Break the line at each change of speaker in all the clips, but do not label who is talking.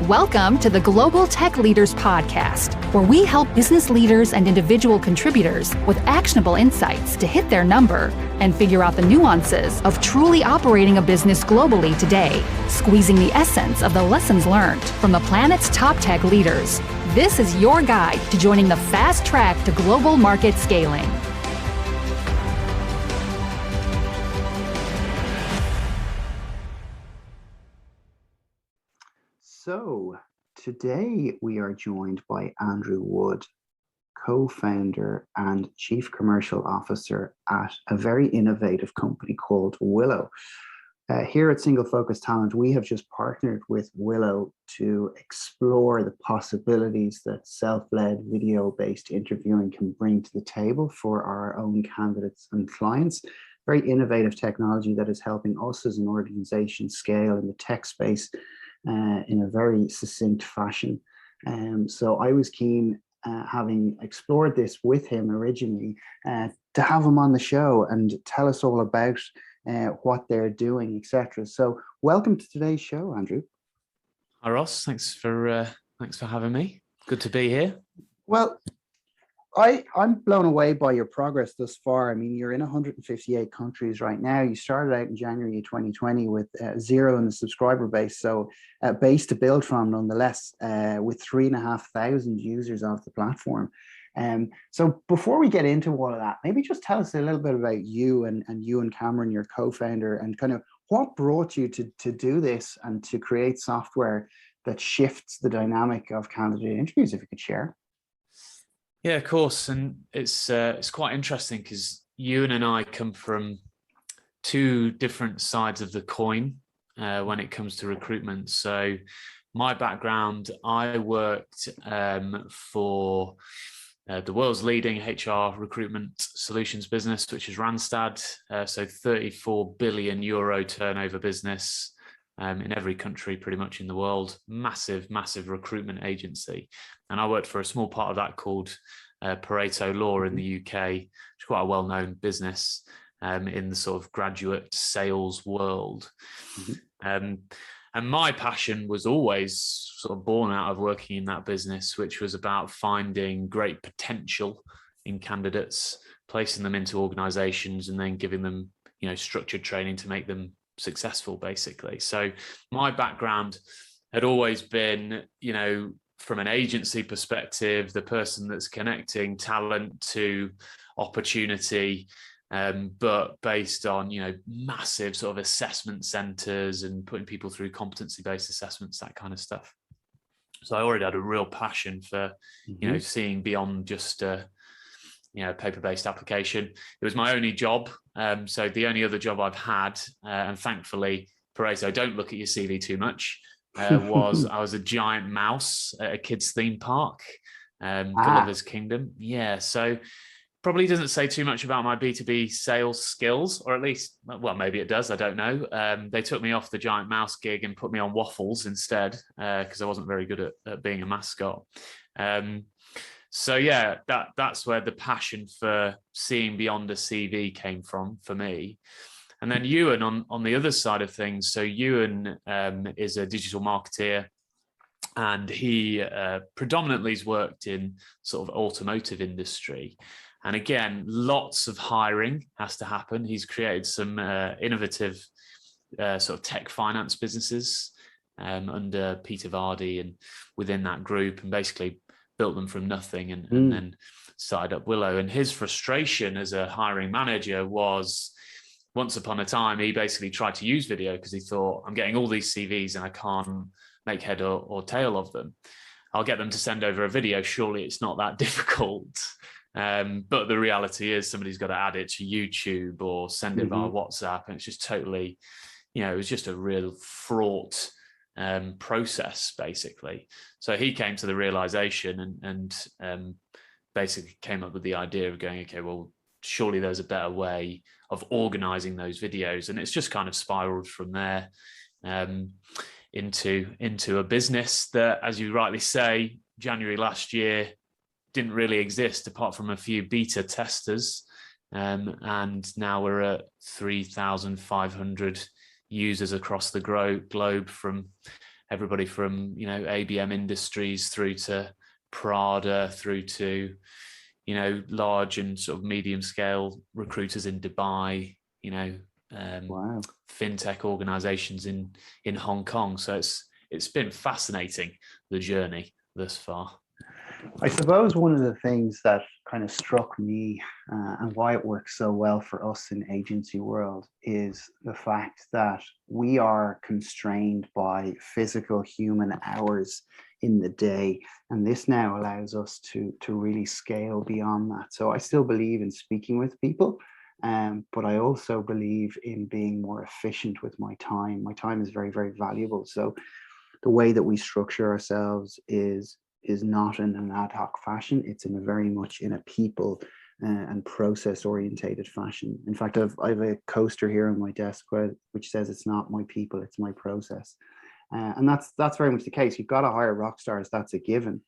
Welcome to the Global Tech Leaders Podcast, where we help business leaders and individual contributors with actionable insights to hit their number and figure out the nuances of truly operating a business globally today, squeezing the essence of the lessons learned from the planet's top tech leaders. This is your guide to joining the fast track to global market scaling.
So today we are joined by Andrew Wood, co-founder and chief commercial officer at a very innovative company called Willo. Here at Single Focus Talent, we have just partnered with Willo to explore the possibilities that self-led video-based interviewing can bring to the table for our own candidates and clients. Very innovative technology that is helping us as an organization scale in the tech space in a very succinct fashion. So I was keen, having explored this with him originally, to have him on the show and tell us all about what they're doing, etc. So welcome to today's show, Andrew.
Hi, Ross. Thanks for having me. Good to be here. Well,
I'm blown away by your progress thus far. I mean, you're in 158 countries right now. You started out in January 2020 with zero in the subscriber base, so a base to build from nonetheless, with 3,500 users of the platform. So before we get into all of that, maybe just tell us a little bit about you and Euan Cameron, your co-founder, and kind of what brought you to do this and to create software that shifts the dynamic of candidate interviews, if you could share.
Yeah, of course. And it's quite interesting because Euan and I come from two different sides of the coin when it comes to recruitment. So my background, I worked for the world's leading HR recruitment solutions business, which is Randstad. So 34 billion euro turnover business in every country pretty much in the world. Massive, massive recruitment agency. And I worked for a small part of that called Pareto Law in the UK, which is quite a well-known business in the sort of graduate sales world. And my passion was always sort of born out of working in that business, which was about finding great potential in candidates, placing them into organizations and then giving them, structured training to make them successful, basically. So my background had always been, from an agency perspective, the person that's connecting talent to opportunity, but based on, massive sort of assessment centers and putting people through competency-based assessments, that kind of stuff. So I already had a real passion for, seeing beyond just paper-based application. It was my only job. So the only other job I've had, and thankfully, Pareto, don't look at your CV too much, I was a giant mouse at a kids' theme park, Gulliver's Kingdom. Yeah, so probably doesn't say too much about my B2B sales skills, or at least, well, maybe it does, I don't know. They took me off the giant mouse gig and put me on waffles instead, because I wasn't very good at being a mascot. So yeah, that's where the passion for seeing beyond a CV came from for me. And then Euan on the other side of things. So Euan is a digital marketeer, and he predominantly has worked in sort of automotive industry. And again, lots of hiring has to happen. He's created some innovative sort of tech finance businesses under Peter Vardy and within that group, and basically built them from nothing and then started up Willo. And his frustration as a hiring manager was, once upon a time, he basically tried to use video because he thought, I'm getting all these CVs and I can't make head or tail of them. I'll get them to send over a video. Surely it's not that difficult. But the reality is somebody's got to add it to YouTube or send it via WhatsApp. And it's just totally, it was just a real fraught process, basically. So he came to the realization and basically came up with the idea of going, okay, well, surely there's a better way of organizing those videos. And it's just kind of spiraled from there into a business that, as you rightly say, January last year didn't really exist apart from a few beta testers. And now we're at 3,500 users across the globe from everybody from, you know, ABM Industries through to Prada, through to, you know, large and sort of medium scale recruiters in Dubai, you know,
Wow.
fintech organizations in Hong Kong. So it's been fascinating, the journey thus far.
I suppose one of the things that kind of struck me and why it works so well for us in agency world is the fact that we are constrained by physical human hours in the day, and this now allows us to really scale beyond that. So I still believe in speaking with people, but I also believe in being more efficient with my time. My time is very, very valuable. So the way that we structure ourselves is not in an ad hoc fashion. It's in a very much in a people and process orientated fashion. In fact, I have a coaster here on my desk which says it's not my people, it's my process. And that's very much the case. You've got to hire rock stars, that's a given,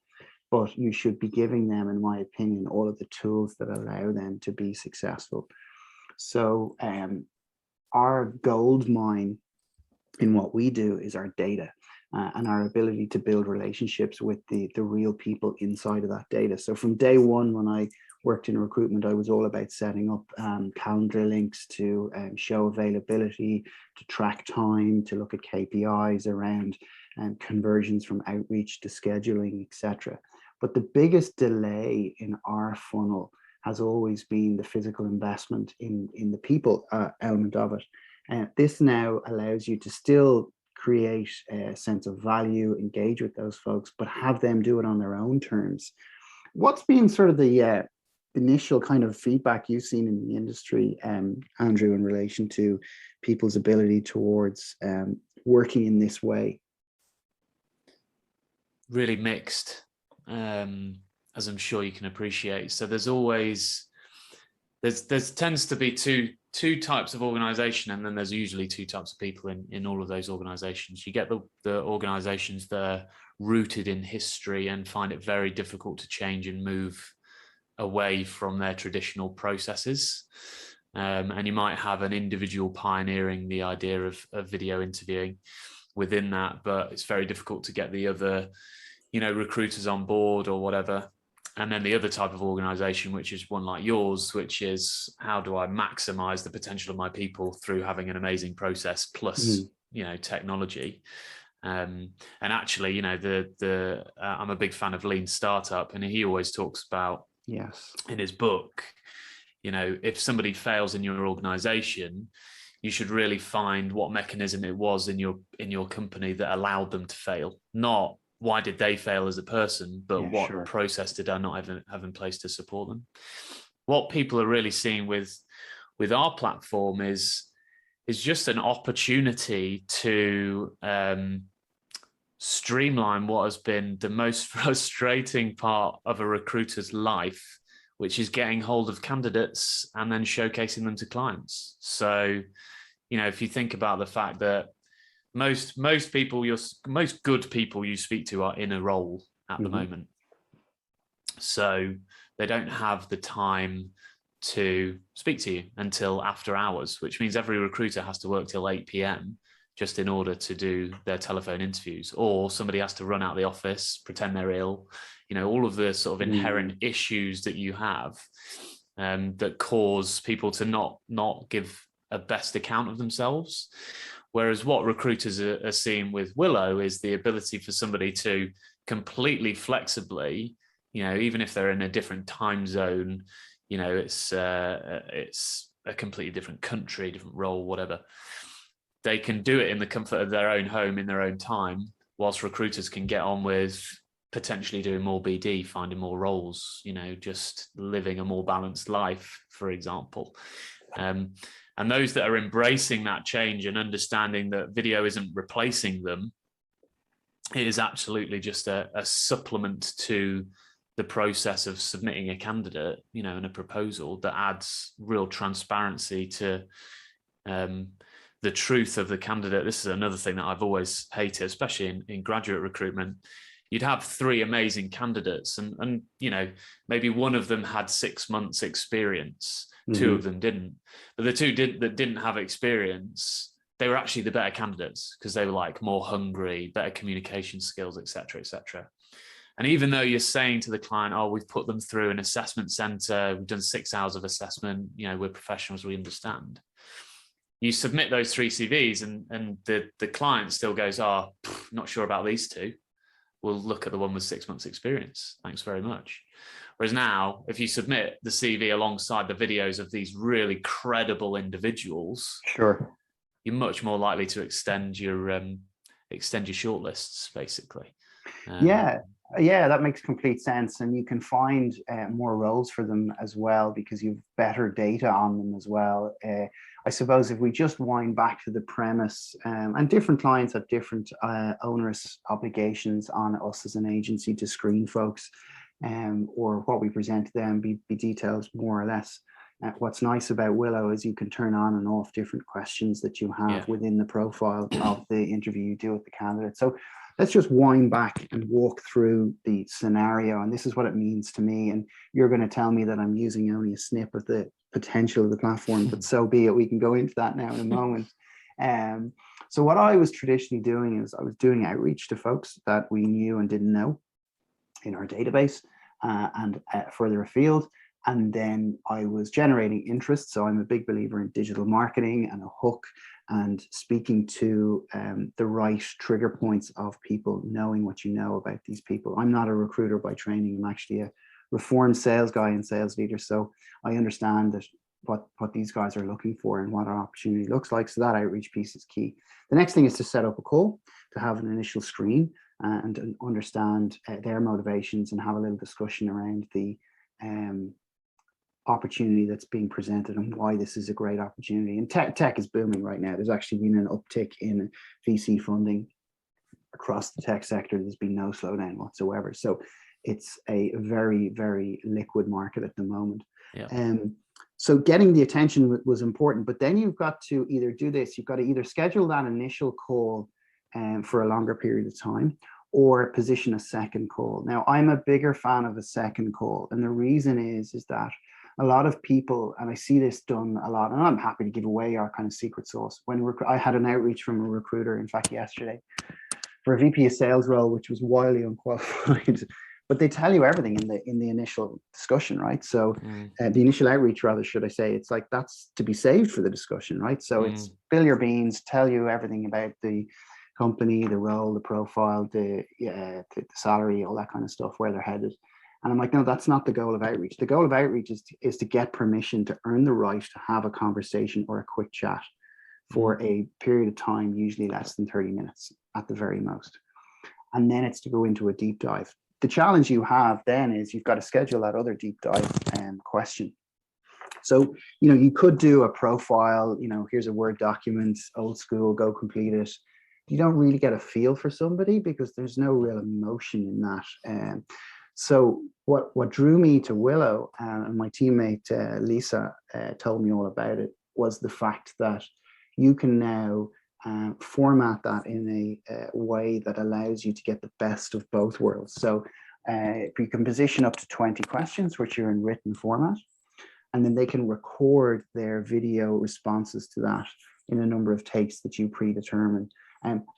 but you should be giving them, in my opinion, all of the tools that allow them to be successful. So our gold mine in what we do is our data. And our ability to build relationships with the real people inside of that data. So from day one, when I worked in recruitment, I was all about setting up calendar links to show availability, to track time, to look at KPIs around conversions from outreach to scheduling, etc. But the biggest delay in our funnel has always been the physical investment in the people element of it. And this now allows you to still create a sense of value, engage with those folks, but have them do it on their own terms. What's been sort of the initial kind of feedback you've seen in the industry, Andrew, in relation to people's ability towards working in this way?
Really mixed, as I'm sure you can appreciate. So there's always, there's tends to be two types of organization, and then there's usually two types of people in all of those organizations. You get the organizations that are rooted in history and find it very difficult to change and move away from their traditional processes. And you might have an individual pioneering the idea of video interviewing within that, but it's very difficult to get the other, you know, recruiters on board or whatever. And then the other type of organization, which is one like yours, which is, how do I maximize the potential of my people through having an amazing process plus, you know, technology. And actually, you know, I'm a big fan of Lean Startup, and he always talks about,
yes,
in his book, you know, if somebody fails in your organization, you should really find what mechanism it was in your company that allowed them to fail. Not why did they fail as a person, but what process did I not have in place to support them? What people are really seeing with our platform is just an opportunity to streamline what has been the most frustrating part of a recruiter's life, which is getting hold of candidates and then showcasing them to clients. So, you know, if you think about the fact that most people, most good people you speak to are in a role at the moment. So they don't have the time to speak to you until after hours, which means every recruiter has to work till 8 p.m. just in order to do their telephone interviews, or somebody has to run out of the office, pretend they're ill, you know, all of the sort of inherent issues that you have that cause people to not give a best account of themselves. Whereas what recruiters are seeing with Willo is the ability for somebody to completely flexibly, you know, even if they're in a different time zone, you know, it's a completely different country, different role, whatever. They can do it in the comfort of their own home in their own time, whilst recruiters can get on with potentially doing more BD, finding more roles, you know, just living a more balanced life, for example. And those that are embracing that change and understanding that video isn't replacing them, it is absolutely just a supplement to the process of submitting a candidate, you know, and a proposal that adds real transparency to the truth of the candidate. This is another thing that I've always hated, especially in graduate recruitment. You'd have 3 amazing candidates and you know, maybe one of them had 6 months experience, 2 of them didn't. But the 2 that didn't have experience they were actually the better candidates because they were like more hungry, better communication skills, etc., etc. And even though you're saying to the client, oh, we've put them through an assessment center, we've done 6 hours of assessment, we're professionals, we understand. You submit those 3 CVs and the client still goes, oh, not sure about these 2. We'll look at the one with 6 months experience. Thanks very much. Whereas now, if you submit the CV alongside the videos of these really credible individuals,
sure,
you're much more likely to extend your shortlists, basically.
Yeah, that makes complete sense. And you can find more roles for them as well because you've better data on them as well. I suppose if we just wind back to the premise, and different clients have different onerous obligations on us as an agency to screen folks, or what we present to them be details more or less. What's nice about Willo is you can turn on and off different questions that you have within the profile of the interview you do with the candidate. So let's just wind back and walk through the scenario. And this is what it means to me. And you're going to tell me that I'm using only a snip of the potential of the platform, but so be it. We can go into that now in a moment. So what I was traditionally doing is I was doing outreach to folks that we knew and didn't know in our database and further afield. And then I was generating interest. So I'm a big believer in digital marketing and a hook and speaking to the right trigger points of people, knowing what you know about these people. I'm not a recruiter by training. I'm actually a reformed sales guy and sales leader. So I understand that what these guys are looking for and what our opportunity looks like. So that outreach piece is key. The next thing is to set up a call, to have an initial screen and understand their motivations and have a little discussion around the opportunity that's being presented and why this is a great opportunity. And tech is booming right now. There's actually been an uptick in VC funding across the tech sector. There's been no slowdown whatsoever. So it's a very, very liquid market at the moment. So getting the attention was important, but then you've got to either do this, you've got to either schedule that initial call for a longer period of time, or position a second call. Now, I'm a bigger fan of a second call. And the reason is that a lot of people, and I see this done a lot, and I'm happy to give away our kind of secret sauce. When I had an outreach from a recruiter, in fact, yesterday, for a VP of sales role, which was wildly unqualified, but they tell you everything in the initial discussion, right? So the initial outreach, rather, should I say, it's like that's to be saved for the discussion, right? So it's spill your beans, tell you everything about the company, the role, the profile, the salary, all that kind of stuff, where they're headed. And I'm like, no, that's not the goal of outreach. The goal of outreach is to get permission to earn the right to have a conversation or a quick chat for a period of time, usually less than 30 minutes at the very most. And then it's to go into a deep dive. The challenge you have then is you've got to schedule that other deep dive question. So, you could do a profile, here's a Word document, old school, go complete it. You don't really get a feel for somebody because there's no real emotion in that. So what drew me to Willo, and my teammate Lisa told me all about it, was the fact that you can now format that in a way that allows you to get the best of both worlds. So you can position up to 20 questions, which are in written format, and then they can record their video responses to that in a number of takes that you predetermine.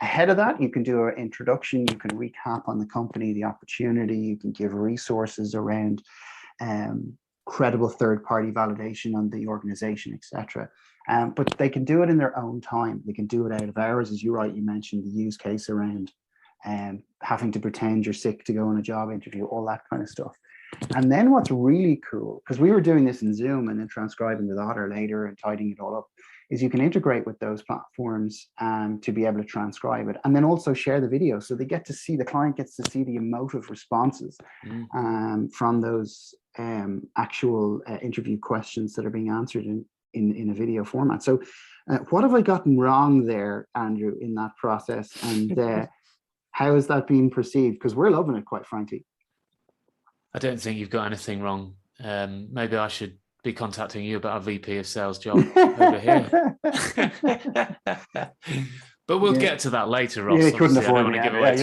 Ahead of that, you can do an introduction, you can recap on the company, the opportunity, you can give resources around credible third-party validation on the organization, etc. But they can do it in their own time. They can do it out of hours, as you mentioned the use case around having to pretend you're sick to go on a job interview, all that kind of stuff. And then what's really cool, because we were doing this in Zoom and then transcribing with Otter later and tidying it all up, is you can integrate with those platforms to be able to transcribe it and then also share the video. So the client gets to see the emotive responses from those actual interview questions that are being answered in a video format. So what have I gotten wrong there, Andrew, in that process? And how is that being perceived? Because we're loving it, quite frankly.
I don't think you've got anything wrong. Maybe I should be contacting you about a VP of sales job over here. But we'll get to that later, Ross.
Yeah, couldn't afford
I don't want to give away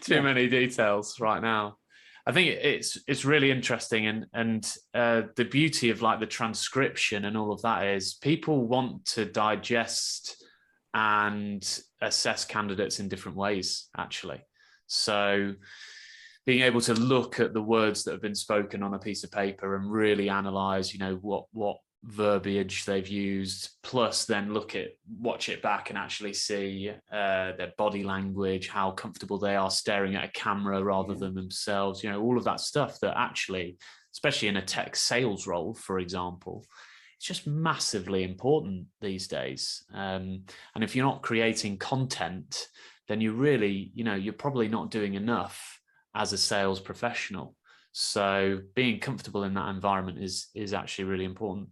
too
right?
many details right now. I think it's really interesting, and the beauty of like the transcription and all of that is people want to digest and assess candidates in different ways, actually. So being able to look at the words that have been spoken on a piece of paper and really analyze, what verbiage they've used, plus then watch it back and actually see their body language, how comfortable they are staring at a camera rather than themselves, all of that stuff that actually, especially in a tech sales role, for example, it's just massively important these days. And if you're not creating content, then you really, you're probably not doing enough as a sales professional. So being comfortable in that environment is actually really important,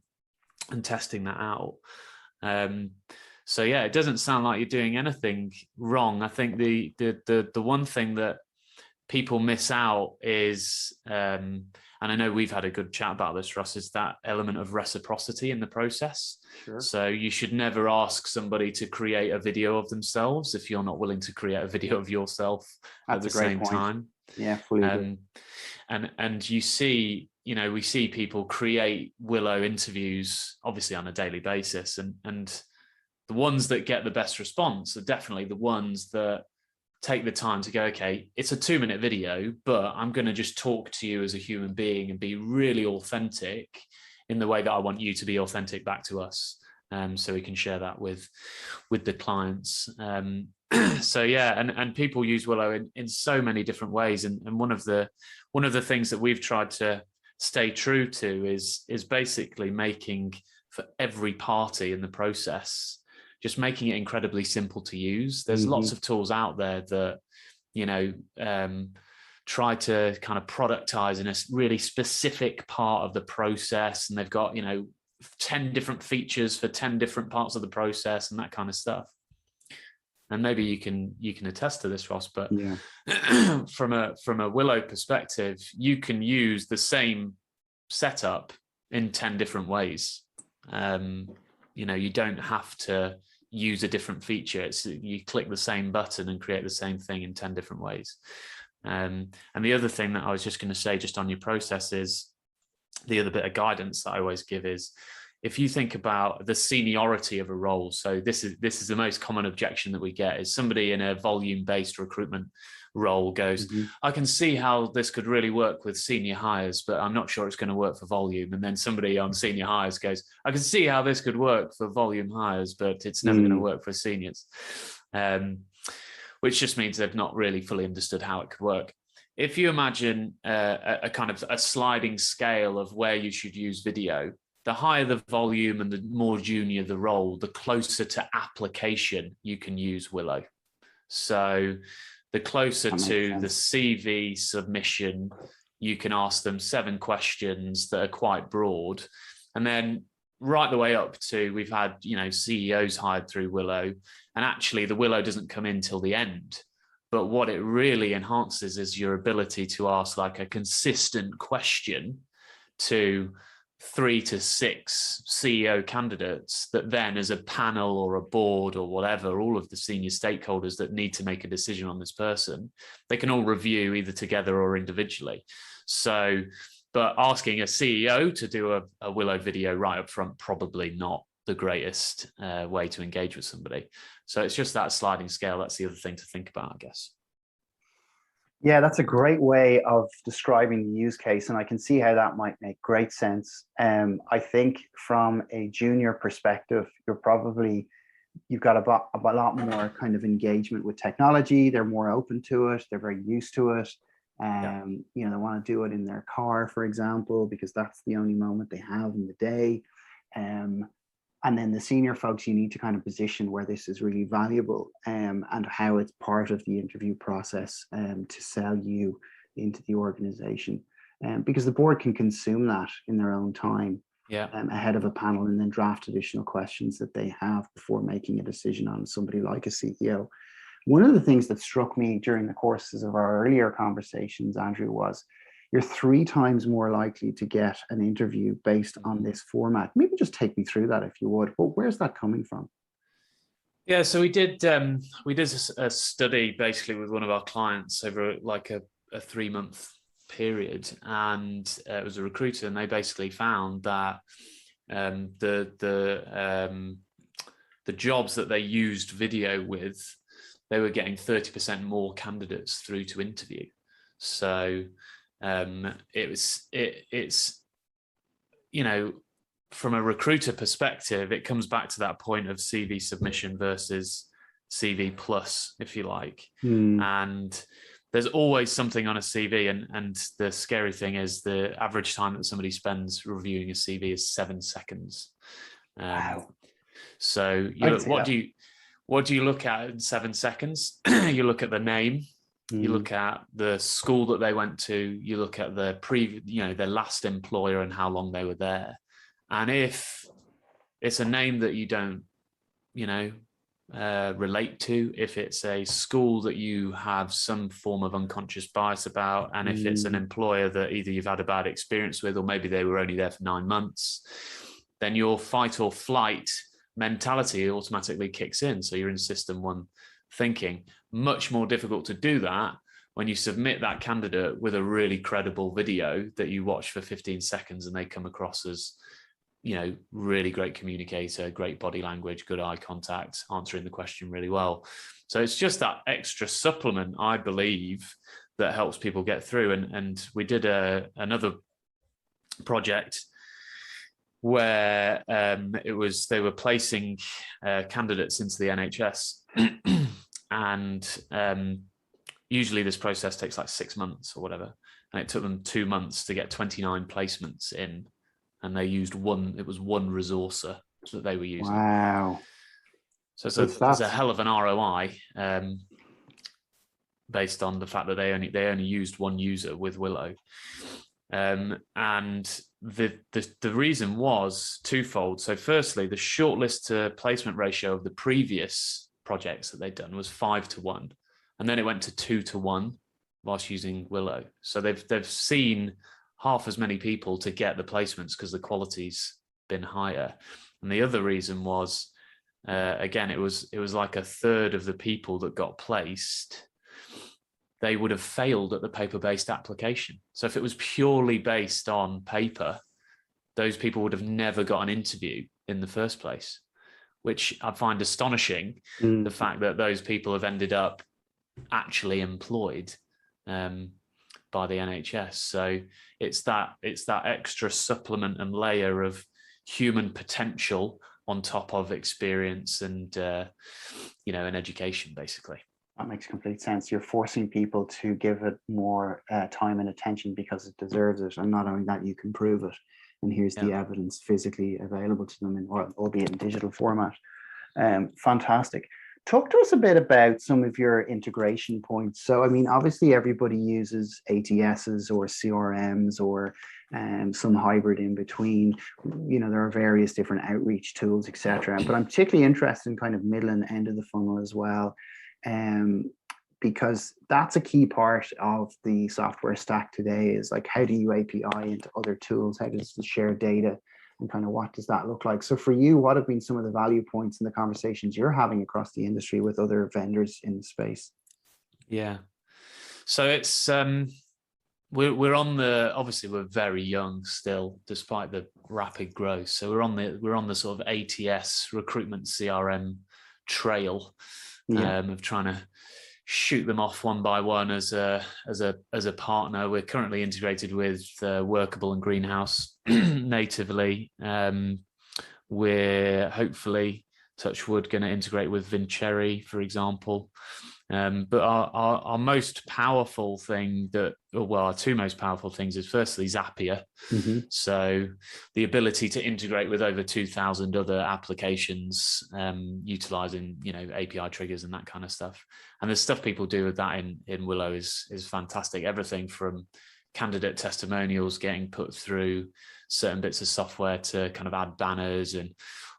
and testing that out. So yeah, it doesn't sound like you're doing anything wrong. I think the one thing that people miss out is, and I know we've had a good chat about this, Russ, is that element of reciprocity in the process.
Sure.
So you should never ask somebody to create a video of themselves if you're not willing to create a video of yourself at the same time.
Yeah, fully agree.
And you see, we see people create Willo interviews, obviously on a daily basis. And the ones that get the best response are definitely the ones that take the time to go, okay, it's a 2-minute video, but I'm going to just talk to you as a human being and be really authentic in the way that I want you to be authentic back to us. So we can share that with the clients. So yeah, and people use Willo in so many different ways. And one of the things that we've tried to stay true to is basically making, for every party in the process, just making it incredibly simple to use. There's lots of tools out there that, try to kind of productize in a really specific part of the process. And they've got, 10 different features for 10 different parts of the process and that kind of stuff. And maybe you can attest to this, Ross, but from a Willo perspective, you can use the same setup in 10 different ways. You don't have to use a different feature. You click the same button and create the same thing in 10 different ways. And the other thing that I was just going to say, just on your process, is the other bit of guidance that I always give is, if you think about the seniority of a role, so this is the most common objection that we get, is somebody in a volume-based recruitment role goes, I can see how this could really work with senior hires, but I'm not sure it's going to work for volume. And then somebody on senior hires goes, I can see how this could work for volume hires, but it's never going to work for seniors. Which just means they've not really fully understood how it could work. If you imagine a kind of a sliding scale of where you should use video, the higher the volume and the more junior the role, the closer to application you can use Willo. So the closer to the CV submission, you can ask them 7 questions that are quite broad. And then right the way up to, we've had, CEOs hired through Willo, and actually the Willo doesn't come in till the end. But what it really enhances is your ability to ask like a consistent question to 3 to 6 CEO candidates that then, as a panel or a board or whatever, all of the senior stakeholders that need to make a decision on this person, they can all review either together or individually. So, but asking a CEO to do a Willo video right up front, probably not the greatest way to engage with somebody. So it's just that sliding scale. That's the other thing to think about, I guess.
Yeah, that's a great way of describing the use case, and I can see how that might make great sense. I think from a junior perspective, you've got a lot more kind of engagement with technology. They're more open to it. They're very used to it. They want to do it in their car, for example, because that's the only moment they have in the day. And then the senior folks, you need to kind of position where this is really valuable, and how it's part of the interview process to sell you into the organization. Because the board can consume that in their own time ahead of a panel, and then draft additional questions that they have before making a decision on somebody like a CEO. One of the things that struck me during the courses of our earlier conversations, Andrew, was you're 3 times more likely to get an interview based on this format. Maybe just take me through that, if you would. But where's that coming from?
Yeah, so we did a study basically with one of our clients over like a 3-month period, and it was a recruiter, and they basically found that the jobs that they used video with, they were getting 30% more candidates through to interview. So it's you know, from a recruiter perspective, it comes back to that point of CV submission versus CV plus, if you like. And there's always something on a CV, and the scary thing is the average time that somebody spends reviewing a CV is 7 seconds.
Wow.
So what do you look at in 7 seconds? You look at the name, you look at the school that they went to, you look at the their last employer and how long they were there. And if it's a name that you don't, relate to, if it's a school that you have some form of unconscious bias about, and if it's an employer that either you've had a bad experience with, or maybe they were only there for 9 months, then your fight or flight mentality automatically kicks in. So you're in system one thinking. Much more difficult to do that when you submit that candidate with a really credible video that you watch for 15 seconds and they come across as, really great communicator, great body language, good eye contact, answering the question really well. So it's just that extra supplement, I believe, that helps people get through. And we did another project where they were placing candidates into the NHS, and usually this process takes like 6 months or whatever, and it took them 2 months to get 29 placements in, and they used one resourcer that they were using.
Wow.
So there's a hell of an ROI based on the fact that they only used one user with Willo. And the reason was twofold. So firstly, the shortlist to placement ratio of the previous projects that they'd done was 5-1, and then it went to 2-1 whilst using Willo. So they've seen half as many people to get the placements because the quality's been higher. And the other reason was, again, it was like a third of the people that got placed, they would have failed at the paper-based application. So if it was purely based on paper, those people would have never got an interview in the first place, which I find astonishing, the fact that those people have ended up actually employed by the NHS. So it's that extra supplement and layer of human potential on top of experience and an education, basically.
That makes complete sense. You're forcing people to give it more time and attention because it deserves it. And not only that, you can prove it. And here's the evidence physically available to them, albeit in digital format. Fantastic. Talk to us a bit about some of your integration points. So, I mean, obviously everybody uses ATSs or CRMs or some hybrid in between. There are various different outreach tools, etc. But I'm particularly interested in kind of middle and end of the funnel as well. Because that's a key part of the software stack today, is like, how do you API into other tools? How does it share data, and kind of what does that look like? So for you, what have been some of the value points in the conversations you're having across the industry with other vendors in the space?
Yeah. So it's we're obviously we're very young still, despite the rapid growth. So we're on the sort of ATS recruitment CRM trail. Of trying to shoot them off one by one as a partner. We're currently integrated with Workable and Greenhouse natively. We're hopefully, touch wood, going to integrate with Vincherry, for example. But our most powerful thing our two most powerful things is firstly Zapier. So the ability to integrate with over 2,000 other applications, utilizing, API triggers and that kind of stuff. And the stuff people do with that in Willo is fantastic. Everything from candidate testimonials getting put through certain bits of software to kind of add banners and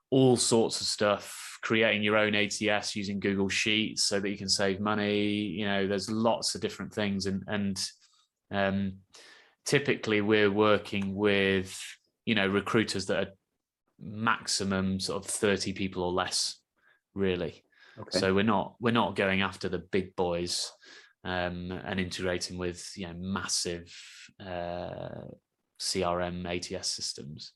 all sorts of stuff. Creating your own ATS using Google Sheets so that you can save money. There's lots of different things. And typically we're working with, recruiters that are maximum sort of 30 people or less, really. Okay. So we're not going after the big boys. and integrating with massive CRM ATS systems.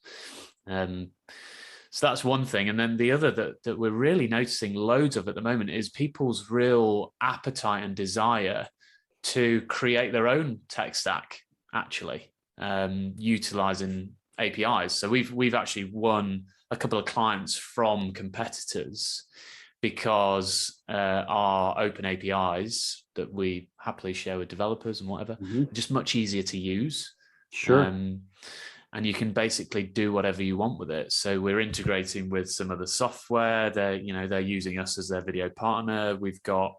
So that's one thing. And then the other that we're really noticing loads of at the moment is people's real appetite and desire to create their own tech stack, actually, utilizing APIs. So we've actually won a couple of clients from competitors because our open APIs that we happily share with developers and whatever, are just much easier to use.
Sure.
And you can basically do whatever you want with it. So we're integrating with some of the software. They're using us as their video partner. We've got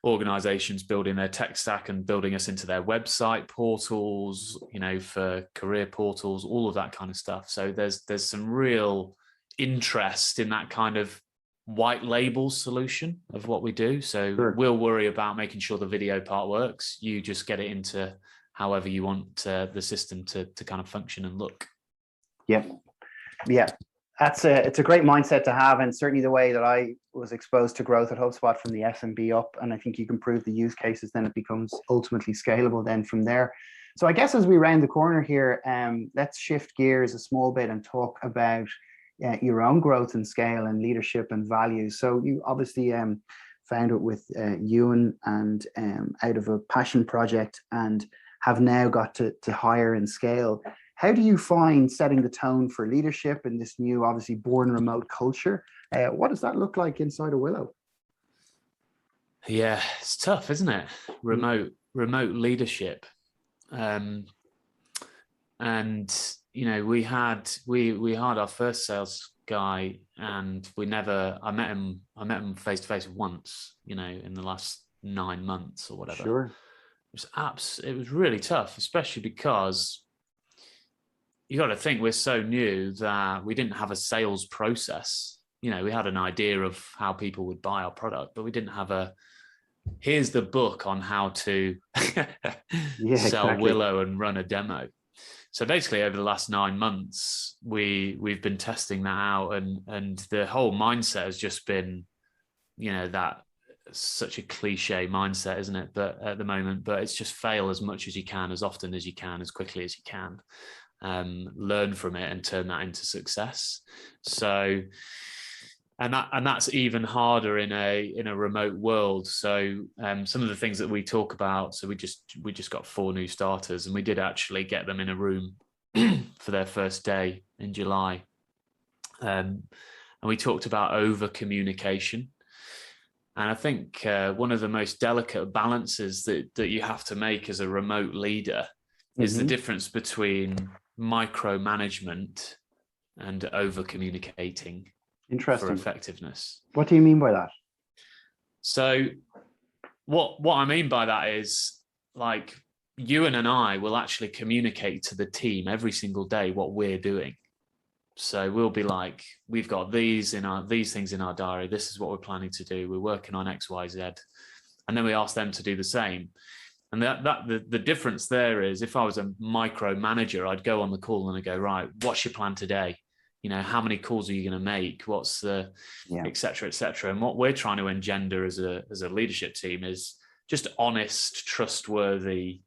organizations building their tech stack and building us into their website portals, for career portals, all of that kind of stuff. So there's some real interest in that kind of white label solution of what we do. So we'll worry about making sure the video part works. You just get it into however you want the system to kind of function and look.
Yeah. It's a great mindset to have, and certainly the way that I was exposed to growth at HubSpot from the SMB up, and I think you can prove the use cases, then it becomes ultimately scalable then from there. So I guess as we round the corner here, let's shift gears a small bit and talk about your own growth and scale and leadership and values. So you obviously found it with Euan and out of a passion project, and have now got to hire and scale. How do you find setting the tone for leadership in this new, obviously born remote culture? What does that look like inside of Willo?
Yeah, it's tough, isn't it? Remote leadership. And we had our first sales guy, and I met him face to face once, in the last 9 months or whatever.
Sure.
It was really tough, especially because you got to think we're so new that we didn't have a sales process. We had an idea of how people would buy our product, but we didn't have here's the book on how to sell Willo and run a demo. So basically over the last 9 months, we've been testing that out, and the whole mindset has just been, that such a cliche mindset, isn't it? But at the moment, it's just fail as much as you can, as often as you can, as quickly as you can, learn from it and turn that into success. So, and that's even harder in a remote world. So some of the things that we talk about, so we just got 4 new starters, and we did actually get them in a room for their first day in July. And we talked about over communication. And I think one of the most delicate balances that you have to make as a remote leader is the difference between micromanagement and over communicating for effectiveness.
What do you mean by that?
So what I mean by that is, like, Euan and I will actually communicate to the team every single day what we're doing. So we'll be like, we've got these things in our diary. This is what we're planning to do. We're working on X, Y, Z. And then we ask them to do the same. And the difference there is, if I was a micromanager, I'd go on the call and I'd go, right, what's your plan today? How many calls are you going to make? What's the, et cetera, et cetera. And what we're trying to engender as a leadership team is just honest, trustworthy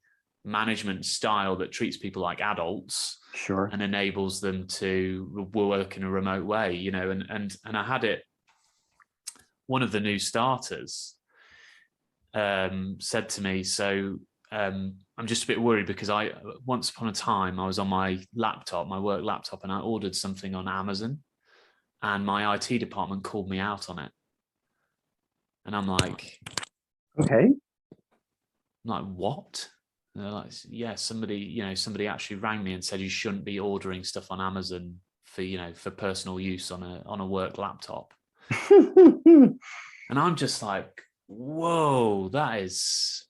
management style that treats people like adults.
Sure.
And enables them to work in a remote way, and I had it. One of the new starters said to me, so I'm just a bit worried because once upon a time I was on my work laptop, and I ordered something on Amazon, and my IT department called me out on it. And I'm like,
okay.
I'm like, what? And they're like, yeah, somebody actually rang me and said you shouldn't be ordering stuff on Amazon for personal use on a work laptop. And I'm just like, whoa, that is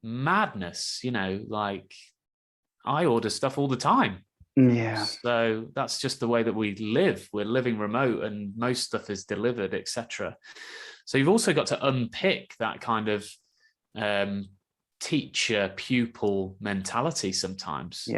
madness. Like, I order stuff all the time.
Yeah.
So that's just the way that we live. We're living remote, and most stuff is delivered, etc. So you've also got to unpick that kind of teacher pupil mentality sometimes,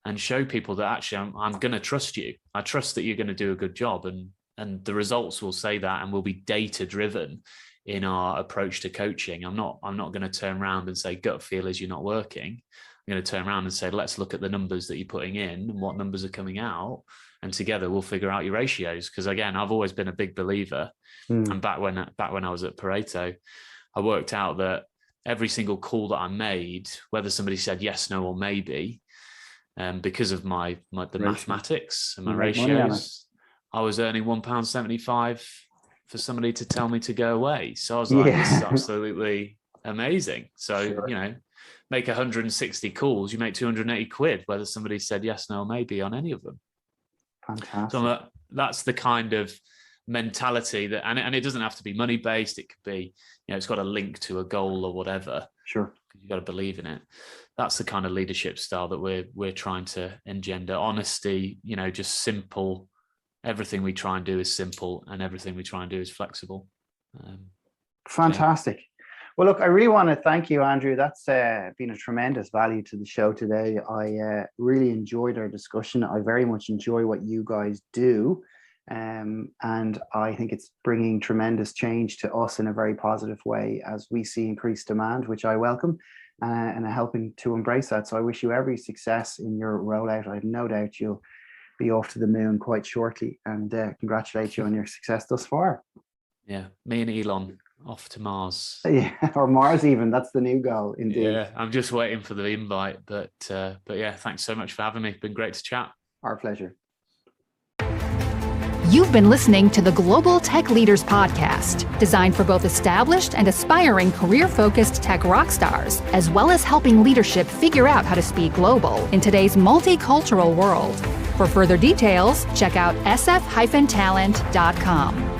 and show people that actually I'm going to trust you. I trust that you're going to do a good job, and the results will say that, and will be data driven in our approach to coaching. I'm not going to turn around and say gut feel is you're not working. I'm going to turn around and say, let's look at the numbers that you're putting in and what numbers are coming out, and together we'll figure out your ratios. Because again, I've always been a big believer. And back when I was at Pareto, I worked out that every single call that I made, whether somebody said yes, no, or maybe, because of the mathematics and my ratios, I was earning £1.75 for somebody to tell me to go away. So I was like, this is absolutely amazing. So, make 160 calls, you make 280 quid, whether somebody said yes, no, or maybe on any of them.
Fantastic.
So that's the kind of mentality that, and it doesn't have to be money based. It could be, it's got a link to a goal or whatever.
Sure.
You've got to believe in it. That's the kind of leadership style that we're trying to engender. Honesty, just simple. Everything we try and do is simple, and everything we try and do is flexible.
Fantastic. Well, look, I really want to thank you, Andrew. That's been a tremendous value to the show today. I really enjoyed our discussion. I very much enjoy what you guys do. And I think it's bringing tremendous change to us in a very positive way as we see increased demand, which I welcome, and helping to embrace that. So I wish you every success in your rollout. I have no doubt you'll be off to the moon quite shortly, and congratulate you on your success thus far.
Yeah, me and Elon off to Mars.
Yeah, or Mars even. That's the new goal, indeed.
Yeah, I'm just waiting for the invite, but yeah, thanks so much for having me. It's been great to chat.
Our pleasure.
You've been listening to the Global Tech Leaders Podcast, designed for both established and aspiring career-focused tech rock stars, as well as helping leadership figure out how to speak global in today's multicultural world. For further details, check out sf-talent.com.